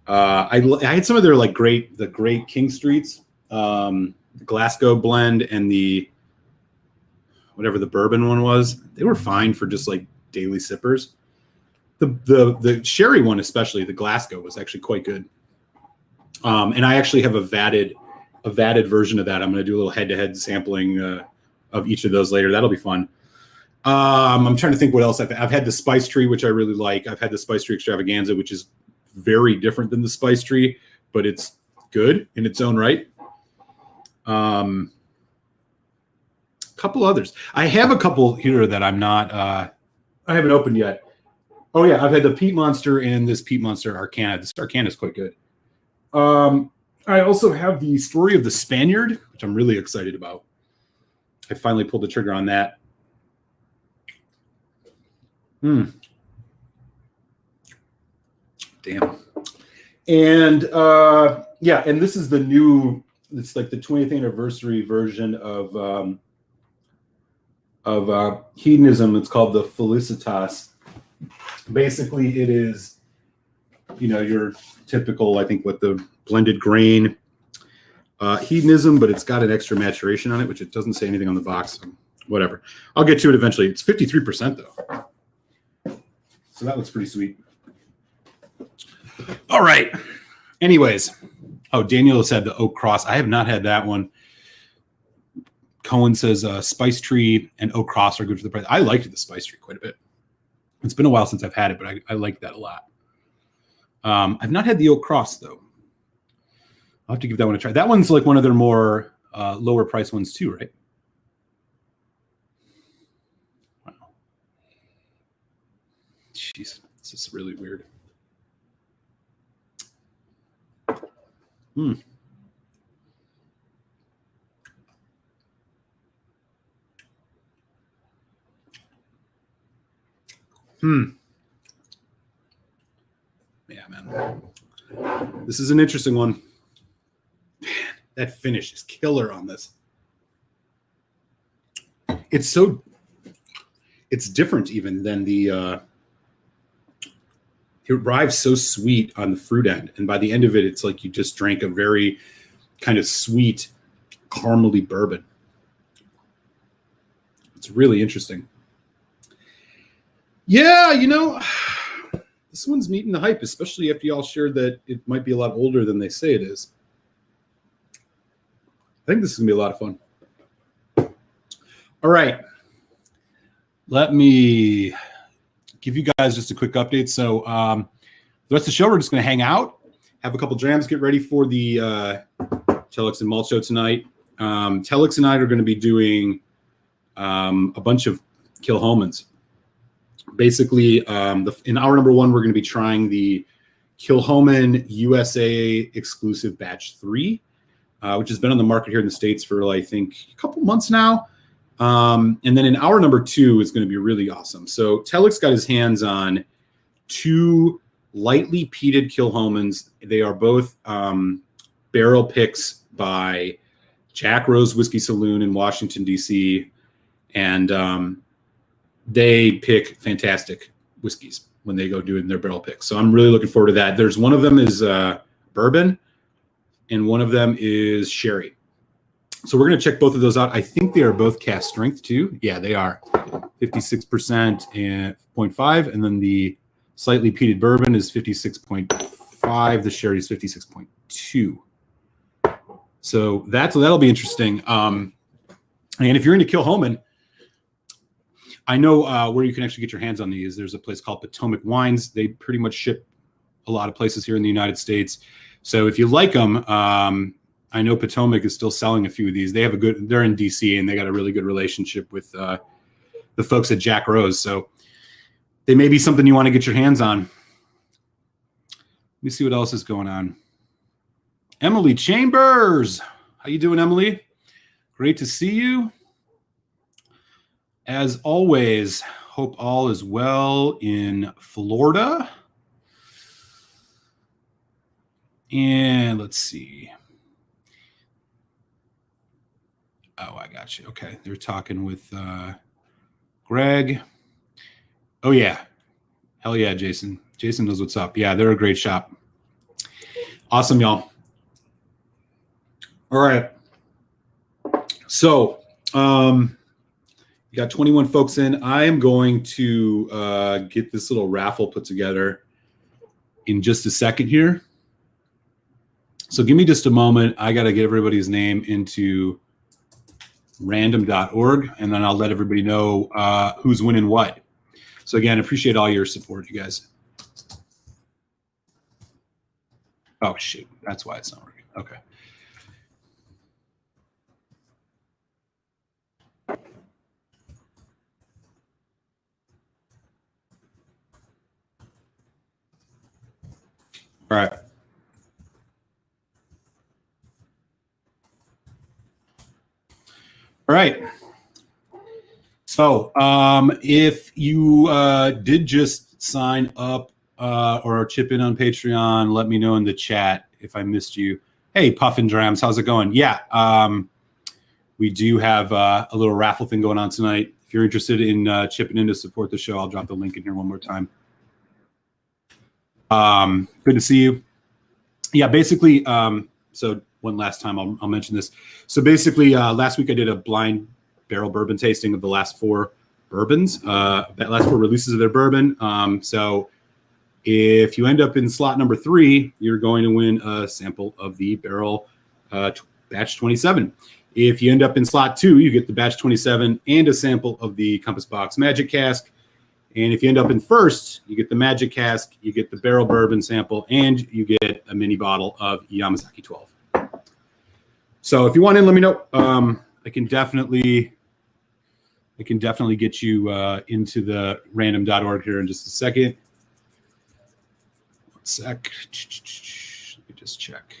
I had some of their the great King Streets, the Glasgow blend, and the whatever the bourbon one was. They were fine for just like daily sippers. The sherry one, especially the Glasgow, was actually quite good. And I actually have a vatted version of that. I'm going to do a little head-to-head sampling of each of those later. That'll be fun. I'm trying to think what else I've had the Spice Tree, which I really like. I've had the Spice Tree Extravaganza, which is very different than the Spice Tree, but it's good in its own right. Couple others. I have a couple here that I'm not. I haven't opened yet. Oh yeah, I've had the Peat Monster and this Peat Monster Arcana. This Arcana is quite good. I also have the Story of the Spaniard, which I'm really excited about. I finally pulled the trigger on that. Damn. And yeah, and this is the new. It's like the 20th anniversary version of Hedonism. It's called the Felicitas. Basically, it is, your typical, I think, with the blended grain Hedonism, but it's got an extra maturation on it, which it doesn't say anything on the box. So whatever. I'll get to it eventually. It's 53% though. So that looks pretty sweet. All right. Anyways. Oh, Daniel said the Oak Cross. I have not had that one. Cohen says Spice Tree and Oak Cross are good for the price. I liked the Spice Tree quite a bit. It's been a while since I've had it, but I like that a lot. I've not had the Oak Cross, though. I'll have to give that one a try. That one's like one of their more lower price ones too, right? Wow. Jeez, this is really weird. Hmm. Yeah, man. This is an interesting one. Man, that finish is killer on this. It's different even than the it arrives so sweet on the fruit end, and by the end of it, it's like you just drank a very kind of sweet, caramely bourbon. It's really interesting. Yeah, you know, this one's meeting the hype, especially after y'all shared that it might be a lot older than they say it is. I think this is going to be a lot of fun. All right. Let me give you guys just a quick update. So the rest of the show, we're just going to hang out, have a couple drams, get ready for the Telex and Malt show tonight. Telex and I are going to be doing a bunch of Kilchoman's. Basically, in hour number one, we're going to be trying the Kilchoman USA exclusive batch 3, which has been on the market here in the States for, I think, a couple months now. And then in hour number 2 is going to be really awesome. So Telex got his hands on 2 lightly peated Kilchoman's. They are both barrel picks by Jack Rose Whiskey Saloon in Washington, D.C., and they pick fantastic whiskeys when they go doing their barrel picks. So I'm really looking forward to that. There's one of them is bourbon, and one of them is sherry. So we're going to check both of those out. I think they are both cask strength too. Yeah, they are 56% and 0.5. And then the slightly peated bourbon is 56.5. The sherry is 56.2. So that'll be interesting. And if you're into Kilchoman, I know where you can actually get your hands on these. There's a place called Potomac Wines. They pretty much ship a lot of places here in the United States. So if you like them, I know Potomac is still selling a few of these. They're in DC, and they got a really good relationship with the folks at Jack Rose. So they may be something you want to get your hands on. Let me see what else is going on. Emily Chambers. How you doing, Emily? Great to see you. As always, hope all is well in Florida. And let's see. Oh, I got you. Okay. They're talking with Greg. Oh, yeah. Hell yeah, Jason. Jason knows what's up. Yeah, they're a great shop. Awesome, y'all. All right. So, you got 21 folks in. I am going to get this little raffle put together in just a second here. So give me just a moment. I got to get everybody's name into random.org, and then I'll let everybody know who's winning what. So again, appreciate all your support, you guys. Oh, shoot. That's why it's not working. Okay. All right. All right. So if you did just sign up or chip in on Patreon, let me know in the chat if I missed you. Hey, Puffin Drams, how's it going? Yeah, we do have a little raffle thing going on tonight. If you're interested in chipping in to support the show, I'll drop the link in here one more time. Good to see you. Yeah, basically, so one last time I'll mention this. So basically, last week I did a blind barrel bourbon tasting of the last 4 bourbons, last 4 releases of their bourbon. So if you end up in slot number 3, you're going to win a sample of the barrel batch 27. If you end up in slot 2, you get the batch 27 and a sample of the Compass Box Magic Cask. And if you end up in first, you get the Magic Cask, you get the barrel bourbon sample, and you get a mini bottle of Yamazaki 12. So if you want in, let me know. I can definitely get you into the random.org here in just a second. 1 sec. Let me just check.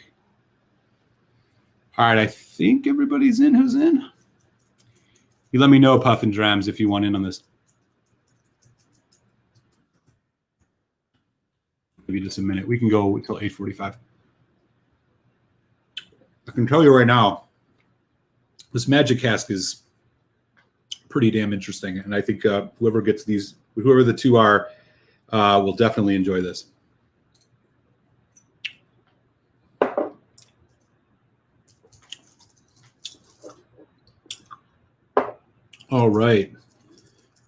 All right, I think everybody's in. Who's in? You let me know, Puff and Drams, if you want in on this. Maybe just a minute. We can go until 8:45. I can tell you right now, this Magic Cask is pretty damn interesting, and I think whoever gets these, whoever the two are, will definitely enjoy this. All right.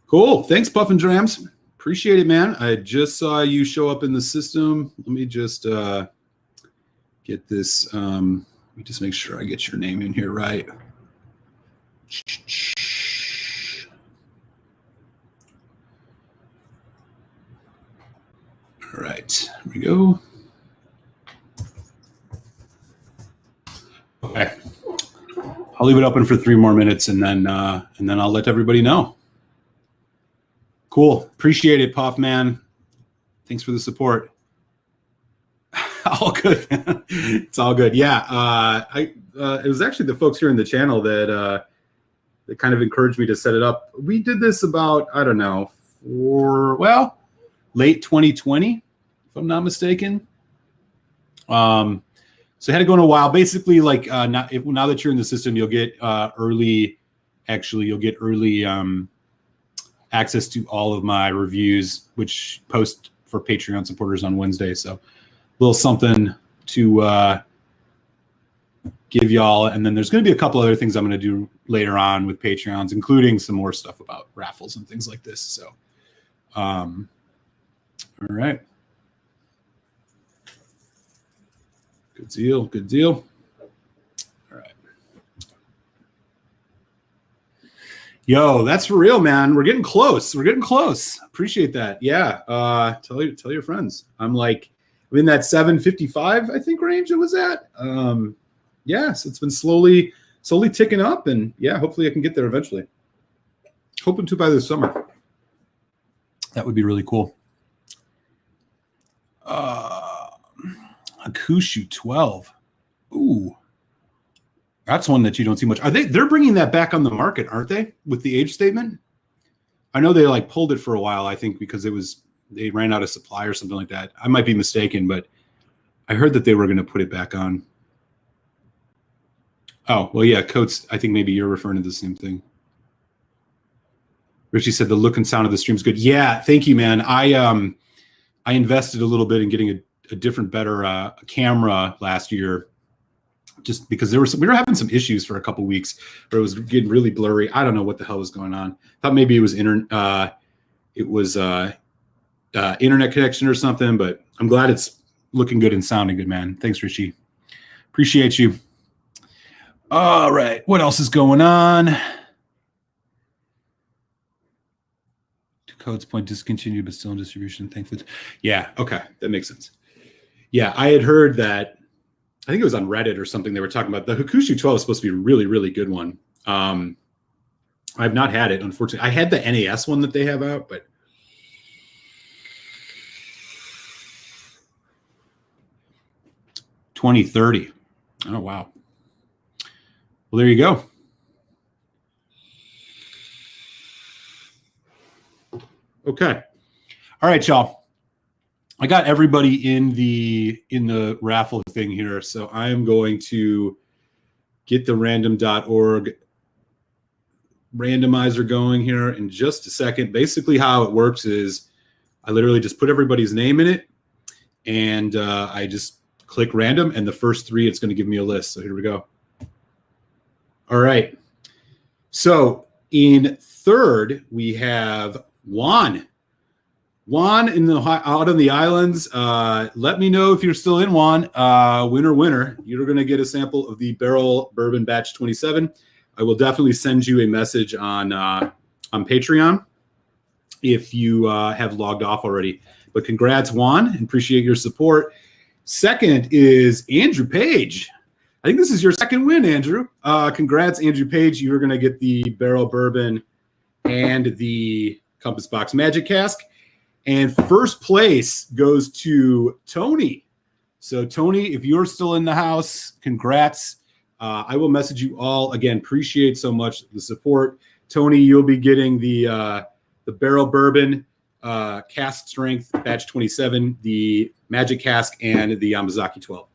Cool. Thanks, Puff and Drams. Appreciate it, man. I just saw you show up in the system. Let me just get this. Let me just make sure I get your name in here right. All right. Here we go. Okay. I'll leave it open for 3 more minutes, and then I'll let everybody know. Cool. Appreciate it, Puff, man. Thanks for the support. All good. It's all good. Yeah. It was actually the folks here in the channel that kind of encouraged me to set it up. We did this about, I don't know, late 2020, if I'm not mistaken. So it had to go in a while. Basically, like now that you're in the system, you'll get early access to all of my reviews, which post for Patreon supporters on Wednesday. So a little something to give y'all. And then there's going to be a couple other things I'm going to do later on with Patreons, including some more stuff about raffles and things like this. So, all right. Good deal. Good deal. All right. Yo, that's for real, man. We're getting close. We're getting close. Appreciate that. Yeah. Tell your friends. I'm in that 755, I think, range it was at. Yeah, so it's been slowly ticking up, and yeah, hopefully I can get there eventually. Hoping to by this summer. That would be really cool. Akushu 12. Ooh. That's one that you don't see much. They're bringing that back on the market, aren't they? With the age statement? I know they pulled it for a while, I think, because they ran out of supply or something like that. I might be mistaken, but I heard that they were going to put it back on. Oh, well, yeah, Coates, I think maybe you're referring to the same thing. Richie said the look and sound of the stream is good. Yeah, thank you, man. I invested a little bit in getting a different, better camera last year, just because we were having some issues for a couple weeks where it was getting really blurry. I don't know what the hell was going on. Thought maybe it was internet connection or something, but I'm glad it's looking good and sounding good, man. Thanks, Richie. Appreciate you. All right. What else is going on? To Code's point, discontinued, but still in distribution. Thankfully. Yeah. Okay. That makes sense. Yeah. I had heard that, I think it was on Reddit or something. They were talking about the Hakushu 12 is supposed to be a really, really good one. I've not had it, unfortunately. I had the NAS one that they have out, but 2030. Oh, wow. Well, there you go. Okay. All right, y'all. I got everybody in the raffle thing here, so I am going to get the random.org randomizer going here in just a second. Basically, how it works is I literally just put everybody's name in it, and I just click random, and the first 3, it's going to give me a list. So here we go. All right. So in third, we have Juan. Juan out on the islands. Let me know if you're still in, Juan. Winner. You're going to get a sample of the Barrel Bourbon Batch 27. I will definitely send you a message on Patreon if you have logged off already. But congrats, Juan. Appreciate your support. Second is Andrew Page. I think this is your second win, Andrew. Congrats, Andrew Page. You're going to get the Barrel Bourbon and the Compass Box Magic Cask. And first place goes to Tony. So, Tony, if you're still in the house, congrats. I will message you all. Again, appreciate so much the support. Tony, you'll be getting the Barrel Bourbon Cask Strength Batch 27, the Magic Cask, and the Yamazaki 12.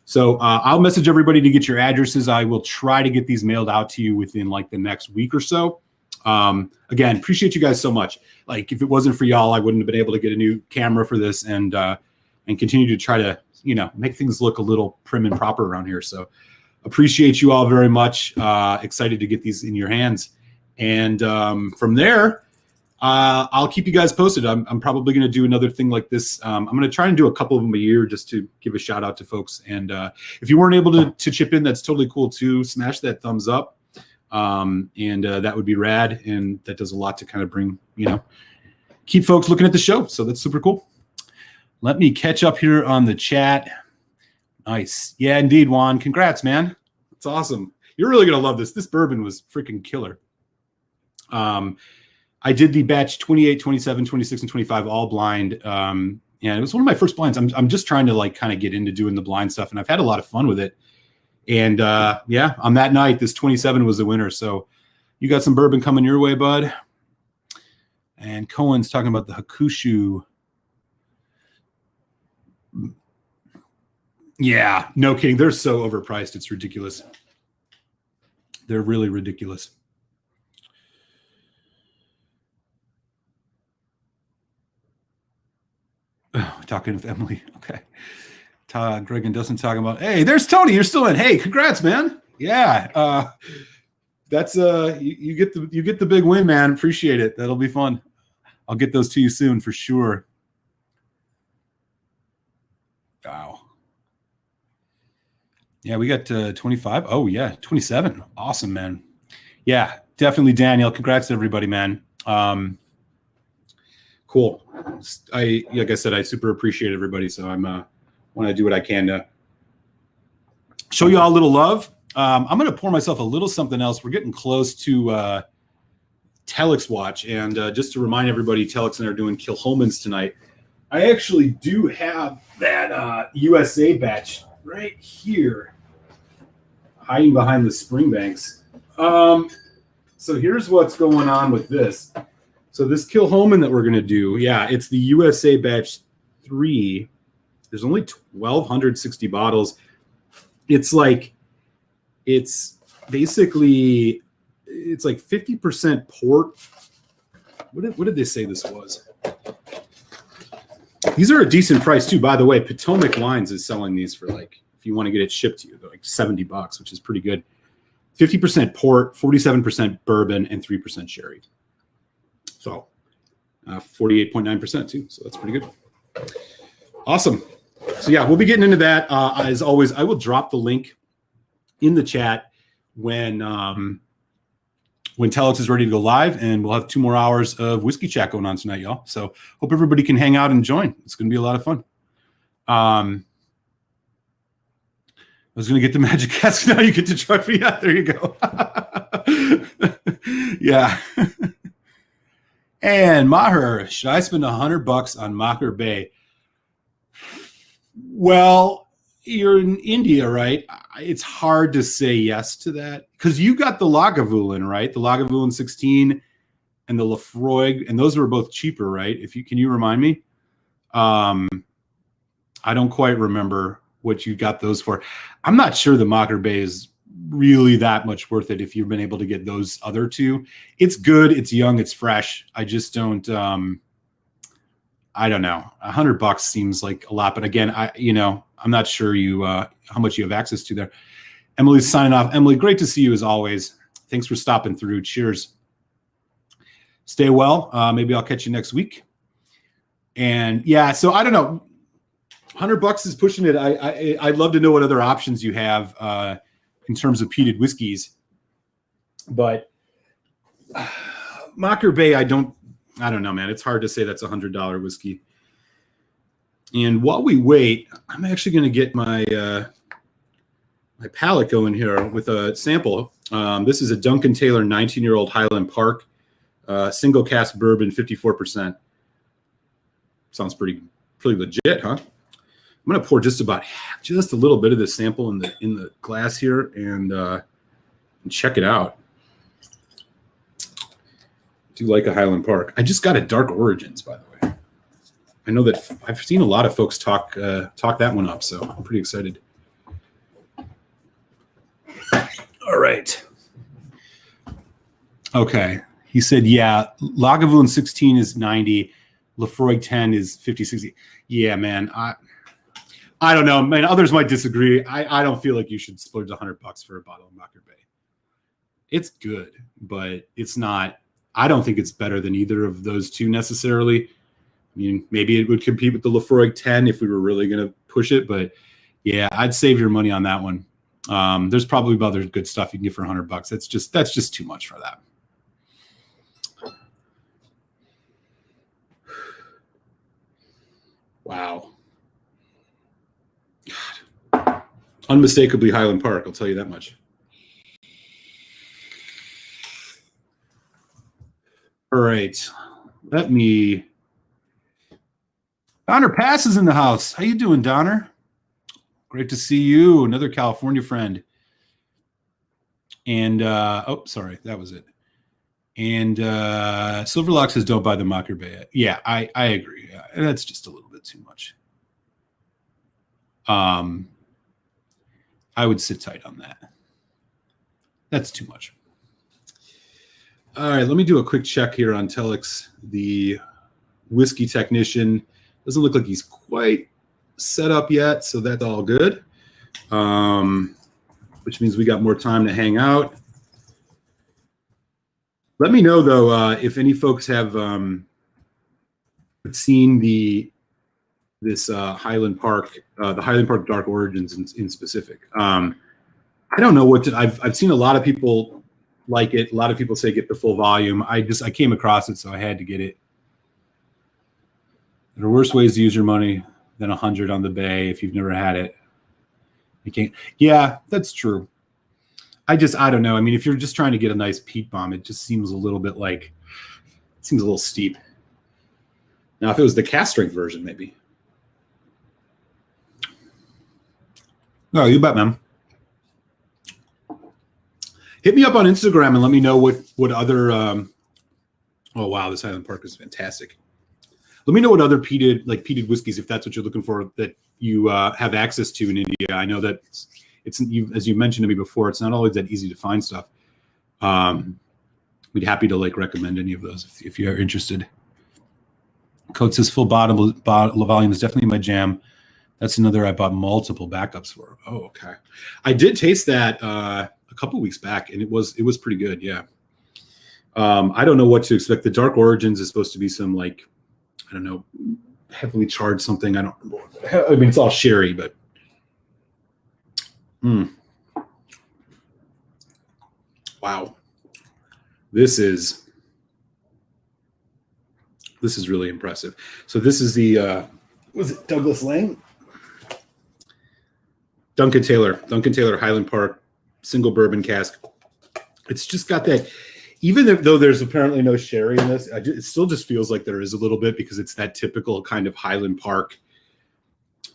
So I'll message everybody to get your addresses. I will try to get these mailed out to you within like the next week or so. Again, appreciate you guys so much. Like if it wasn't for y'all, I wouldn't have been able to get a new camera for this and continue to try to, make things look a little prim and proper around here. So appreciate you all very much. Excited to get these in your hands. And from there, I'll keep you guys posted. I'm probably going to do another thing like this. I'm going to try and do a couple of them a year just to give a shout out to folks. And if you weren't able to chip in, that's totally cool too. Smash that thumbs up. And that would be rad. And that does a lot to kind of bring, keep folks looking at the show. So that's super cool. Let me catch up here on the chat. Nice. Yeah, indeed, Juan. Congrats, man. That's awesome. You're really going to love this. This bourbon was freaking killer. I did the batch 28, 27, 26, and 25 all blind. And it was one of my first blinds. I'm just trying to like kind of get into doing the blind stuff, and I've had a lot of fun with it. And yeah, on that night, this 27 was the winner. So you got some bourbon coming your way, bud. And Cohen's talking about the Hakushu. Yeah, no kidding. They're so overpriced. It's ridiculous. They're really ridiculous. Oh, talking with Emily. Okay. Greg and Dustin talking about, hey, there's Tony. You're still in. Hey, congrats, man. Yeah. That's you get the big win, man. Appreciate it. That'll be fun. I'll get those to you soon for sure. Wow. Yeah, we got 25. Oh, yeah, 27. Awesome, man. Yeah, definitely, Daniel. Congrats to everybody, man. Cool. Like I said, I super appreciate everybody. So I'm want to do what I can to show you all a little love. I'm going to pour myself a little something else. We're getting close to Telex watch. And just to remind everybody, Telex and I are doing Kilholmans tonight. I actually do have that USA batch right here hiding behind the Springbanks. So here's what's going on with this. So this Kilholman that we're going to do, yeah, it's the USA batch 3. There's only 1,260 bottles. It's basically, it's like 50% port. What did they say this was? These are a decent price too. By the way, Potomac Wines is selling these for like, if you want to get it shipped to you, they're like $70, which is pretty good. 50% port, 47% bourbon, and 3% sherry. So 48.9% too. So that's pretty good. Awesome. So yeah, we'll be getting into that. As always, I will drop the link in the chat when Telex is ready to go live, and we'll have 2 more hours of whiskey chat going on tonight, y'all. So hope everybody can hang out and join. It's going to be a lot of fun. I was going to get the Magic Cask. Now you get to try me. Yeah, there you go. Yeah. And Maher, should I spend $100 on Maher Bay? Well, you're in India, right? It's hard to say yes to that because you got the Lagavulin, right? The Lagavulin 16 and the Lafroig, and those were both cheaper, right? Can you remind me? I don't quite remember what you got those for. I'm not sure the Maher Bay is really that much worth it if you've been able to get those other two. It's good, it's young, it's fresh. I just don't I don't know. $100 seems like a lot, but again, I'm not sure how much you have access to there. Emily's signing off. Emily, great to see you as always. Thanks for stopping through. Cheers. Stay well. Maybe I'll catch you next week. And yeah, so I don't know. $100 is pushing it. I'd love to know what other options you have in terms of peated whiskeys. But Mocker Bay, I don't know, man. It's hard to say that's $100 whiskey. And while we wait, I'm actually going to get my my palate going here with a sample. This is a Duncan Taylor 19-year-old Highland Park single cask bourbon, 54%. Sounds pretty legit, huh? I'm going to pour just a little bit of this sample in the glass here and check it out. Do like a Highland Park. I just got a Dark Origins, by the way. I know that I've seen a lot of folks talk that one up, so I'm pretty excited. All right. Okay. He said, yeah, Lagavulin 16 is 90. Lefroy 10 is 50, 60. Yeah, man. I don't know, man. Others might disagree. I don't feel like you should splurge $100 for a bottle of Mocker Bay. It's good, but it's not. I don't think it's better than either of those two necessarily. I mean, maybe it would compete with the Lefroy 10 if we were really going to push it, but yeah, I'd save your money on that one. There's probably other good stuff you can get for $100. That's just too much for that. Wow. God. Unmistakably Highland Park, I'll tell you that much. All right. Donner Pass is in the house. How you doing, Donner? Great to see you. Another California friend. And, oh, sorry. That was it. And Silverlock says don't buy the Mocker Bay. Yeah, I agree. Yeah, that's just a little bit too much. I would sit tight on that. That's too much. All right, let me do a quick check here on Telex. The whiskey technician doesn't look like he's quite set up yet, so that's all good. Which means we got more time to hang out. Let me know though if any folks have seen this Highland Park, the Highland Park Dark Origins in specific. I don't know what I've seen a lot of people like it. A lot of people say get the full volume. I came across it, so I had to get it. There are worse ways to use your money than 100 on the Bay if you've never had it. You can't. Yeah, that's true. I don't know. I mean, if you're just trying to get a nice peat bomb, it just seems a little bit seems a little steep. Now, if it was the cast strength version, maybe. No, you bet, man. Hit me up on Instagram and let me know what other. Oh wow, this Highland Park is fantastic. Let me know what other peated whiskeys, if that's what you're looking for, that you have access to in India. I know that it's as you mentioned to me before, it's not always that easy to find stuff. We'd happy to recommend any of those if you're interested. Code says full bottle volume is definitely my jam. That's another I bought multiple backups for. Oh, okay. I did taste that a couple weeks back, and it was pretty good. Yeah. I don't know what to expect. The Dark Origins is supposed to be some I don't know, heavily charged something. I mean, it's all sherry, but. Wow. This is really impressive. So this is the was it Douglas Lane? Duncan Taylor Highland Park single bourbon cask. It's just got that, even though there's apparently no sherry in this, it still just feels like there is a little bit, because it's that typical kind of Highland Park,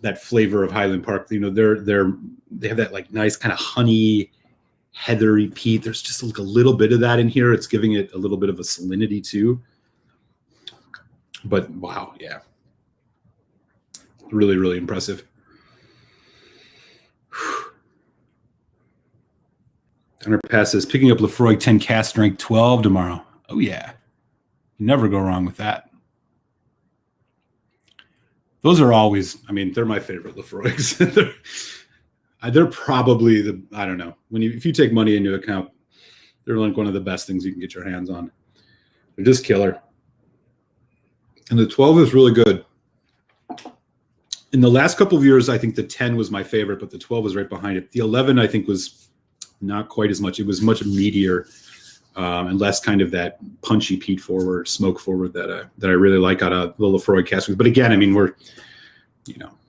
that flavor of Highland Park. You know, they have that nice kind of honey, heathery peat. There's just a little bit of that in here. It's giving it a little bit of a salinity too. But wow, yeah, really, really impressive. Underpass says picking up Lefroy 10 cast strength 12 tomorrow. Oh yeah, you never go wrong with that. Those are always, I mean, they're my favorite Lefroys. they're probably I don't know, if you take money into account, they're one of the best things you can get your hands on. They're just killer. And the 12 is really good. in the last couple of years, I think the 10 was my favorite, but the 12 was right behind it. The 11, I think, was not quite as much. It was much meatier and less kind of that punchy peat forward, smoke forward that I really like out of the Lefroy cask. But again, I mean, we're,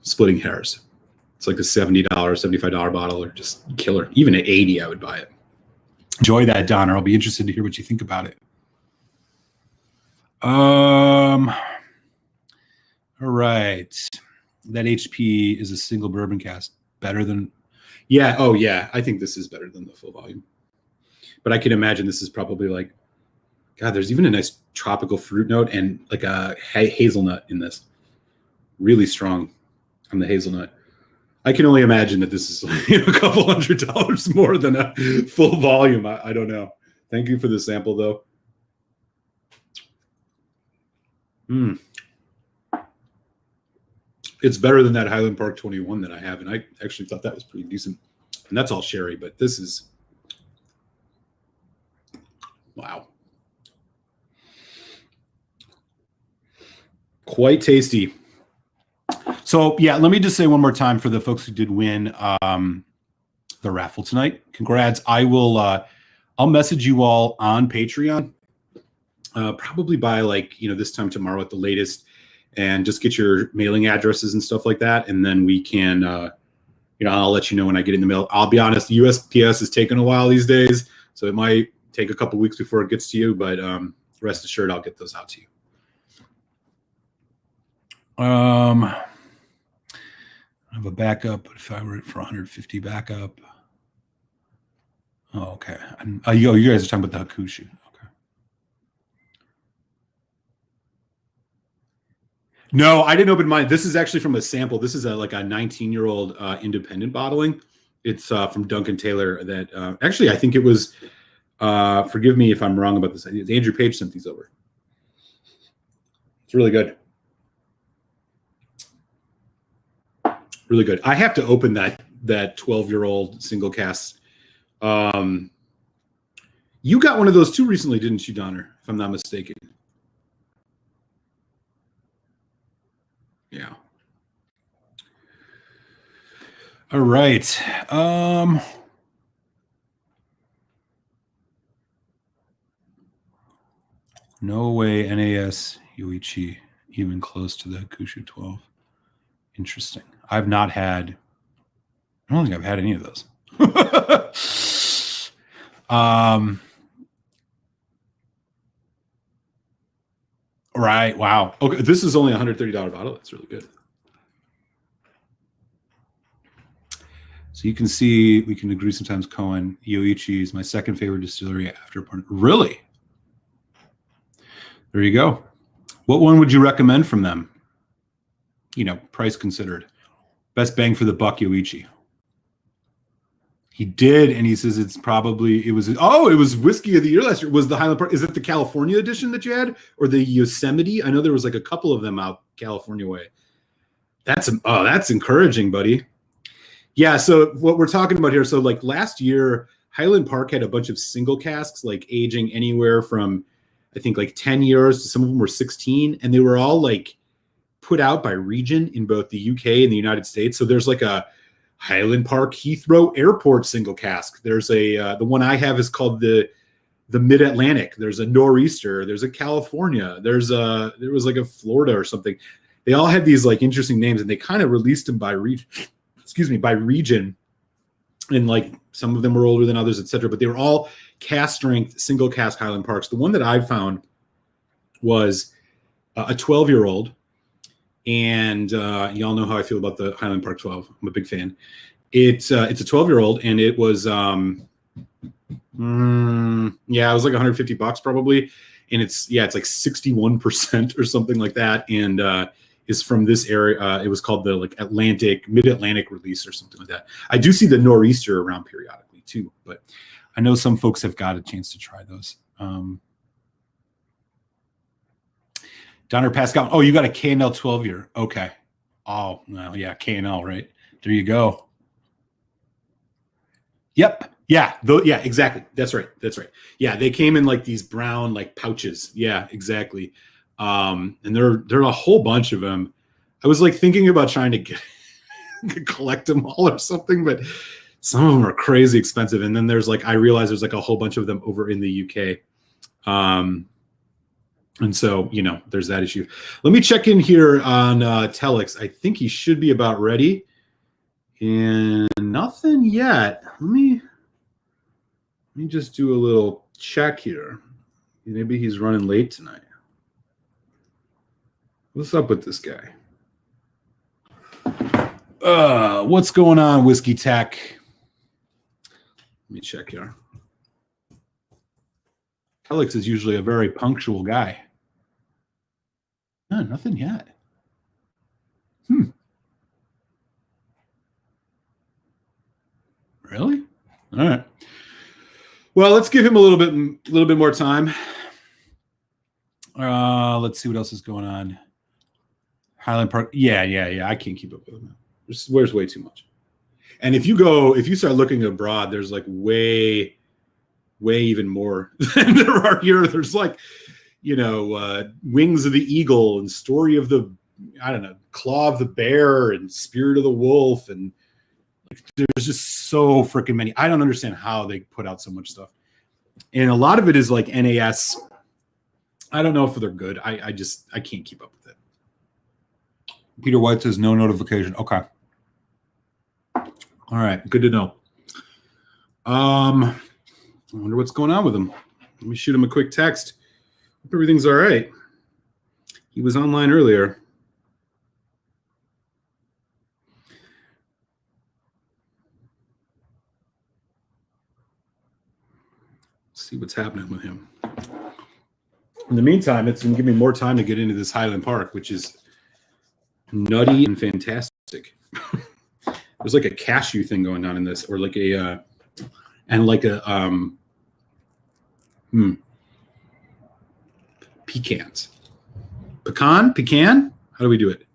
splitting hairs. It's like a $70, $75 bottle or just killer. Even at 80, I would buy it. Enjoy that, Donner. I'll be interested to hear what you think about it. All right. That HP is a single bourbon cask. Better than, yeah. Oh, yeah. I think this is better than the full volume. But I can imagine this is probably like, God, there's even a nice tropical fruit note and like a hazelnut in this. Really strong on the hazelnut. I can only imagine that this is a couple $100 more than a full volume. I don't know. Thank you for the sample, though. It's better than that Highland Park 21 that I have, and I actually thought that was pretty decent. And that's all sherry, but this is, wow. Quite tasty. So, yeah, let me just say one more time for the folks who did win the raffle tonight. Congrats. I'll message you all on Patreon probably by this time tomorrow at the latest, and just get your mailing addresses and stuff like that. And then we can, I'll let you know when I get in the mail. I'll be honest, the USPS is taking a while these days, so it might take a couple weeks before it gets to you, but rest assured I'll get those out to you. I have a backup, but if I were for 150 backup. Oh, okay. You guys are talking about the Hakushu. Okay. No, I didn't open mine. This is actually from a sample. This is a 19-year-old independent bottling. It's from Duncan Taylor that actually I think it was, forgive me if I'm wrong about this. Andrew Page sent these over. It's really good. Really good. I have to open that 12-year-old single cask. You got one of those too recently, didn't you, Donner? If I'm not mistaken. Yeah. All right. No way NAS Yoichi even close to the Hakushu 12. Interesting. I don't think I've had any of those. Right. Wow. Okay. This is only a $130 bottle. That's really good. So you can see, we can agree sometimes, Cohen. Yoichi is my second favorite distillery after Parn. Really? There you go. What one would you recommend from them? Price considered. Best bang for the buck, Yoichi. He did, and he says it was Whiskey of the Year last year. Was the Highland Park? Is it the California edition that you had, or the Yosemite? I know there was a couple of them out California way. That's encouraging, buddy. Yeah. So what we're talking about here. So last year, Highland Park had a bunch of single casks, aging anywhere from I think 10 years to some of them were 16, and they were all put out by region in both the UK and the United States. So there's a Highland Park Heathrow Airport single cask. There's the one I have is called the Mid-Atlantic. There's a Nor'easter. There's a California. There was a Florida or something. They all had these interesting names, and they kind of released them by region. By region, and some of them were older than others, etc. But they were all cask strength single cask Highland Parks. The one that I found was a 12-year-old. And y'all know how I feel about the Highland Park 12. I'm a big fan. It's a 12-year-old, and it was it was $150 probably, and it's 61% or something like that, and is from this area. It was called the Mid-Atlantic release or something like that. I do see the Nor'easter around periodically too, but I know some folks have got a chance to try those. Donner Pascal. Oh, you got a K&L 12-year. Okay. Oh, well, yeah, K&L, right? There you go. Yep. Yeah. Yeah, exactly. That's right. Yeah, they came in these brown pouches. Yeah, exactly. And there are a whole bunch of them. I was like thinking about trying to collect them all or something, but some of them are crazy expensive. And then there's like, I realize there's like a whole bunch of them over in the UK. And so, you know, there's that issue. Let me check in here on Telex. I think he should be about ready. And nothing yet. Let me just do a little check here. Maybe he's running late tonight. What's up with this guy? What's going on, Whiskey Tech? Let me check here. Telex is usually a very punctual guy. No, nothing yet. Really? All right. Well, let's give him a little bit more time. Let's see what else is going on. Highland Park. Yeah. I can't keep up with him. There's way too much. And if you start looking abroad, there's like way even more than there are here. There's like, you know, Wings of the Eagle and Story of the, I don't know, Claw of the Bear and Spirit of the Wolf. And like, there's just so freaking many. I don't understand how they put out so much stuff. And a lot of it is like NAS. I don't know if they're good. I can't keep up with it. Peter White says no notification. Okay. All right. Good to know. I wonder what's going on with him. Let me shoot him a quick text. Hope everything's all right. He was online earlier. Let's see what's happening with him. In the meantime, it's going to give me more time to get into this Highland Park, which is nutty and fantastic. There's like a cashew thing going on in this, or like a pecans. Pecan? How do we do it?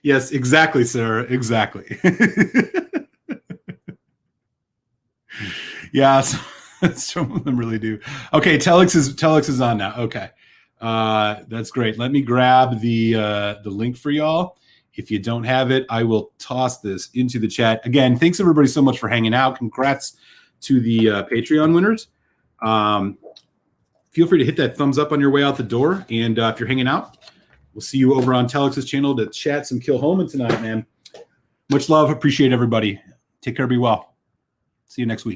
Yes, exactly, Sarah. Exactly. Yeah, some of them really do. Okay, Telex is on now. Okay, that's great. Let me grab the link for y'all. If you don't have it, I will toss this into the chat. Again, thanks everybody so much for hanging out. Congrats to the Patreon winners. Feel free to hit that thumbs up on your way out the door. And if you're hanging out, we'll see you over on Telex's channel to chat some Kilhoman tonight, man. Much love. Appreciate everybody. Take care. Be well. See you next week.